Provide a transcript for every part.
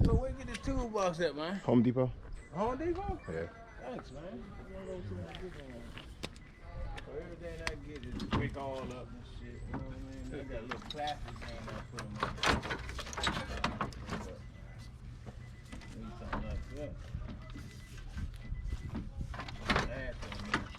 So where you get this toolbox at, man? Home Depot. Home Depot? Yeah. Thanks, man. I'm gonna go see what I get on. So everything I get is pick all up and shit. You know what I mean? They got a little plastic thing I put them in. Need something like that. That's on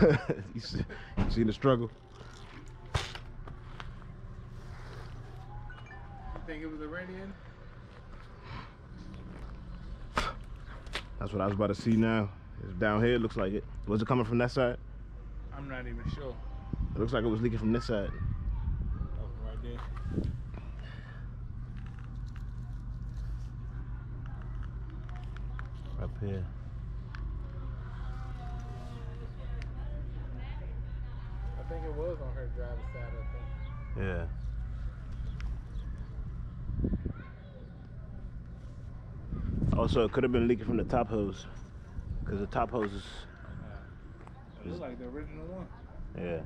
You see the struggle? You think it was a radiator? That's what I was about to see now. It's down here, it looks like it. Was it coming from that side? I'm not even sure. It looks like it was leaking from this side. Oh, right there. Up here. I think it was on her driver's side, I think. Yeah. Also, it could have been leaking from the top hose. Because the top hose is... It looks like the original one. Yeah.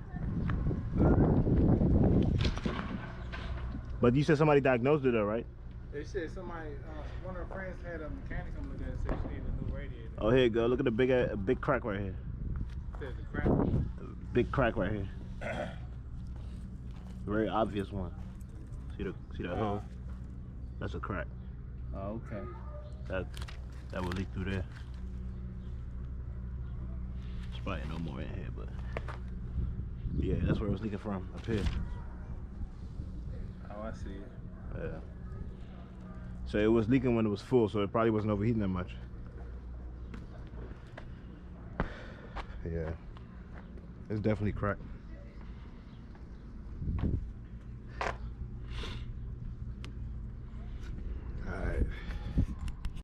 But you said somebody diagnosed it though, right? They said somebody, one of her friends had a mechanic come look at it and said she needed a new radiator. Oh, here you go. Look at the big crack right here. Said the crack. Big crack right here. Very obvious one. See the hole? That's a crack. Oh, okay. That will leak through there. There's probably no more in here, but yeah, that's where it was leaking from, up here. Oh, I see it. Yeah. So it was leaking when it was full, so it probably wasn't overheating that much. Yeah. It's definitely cracked.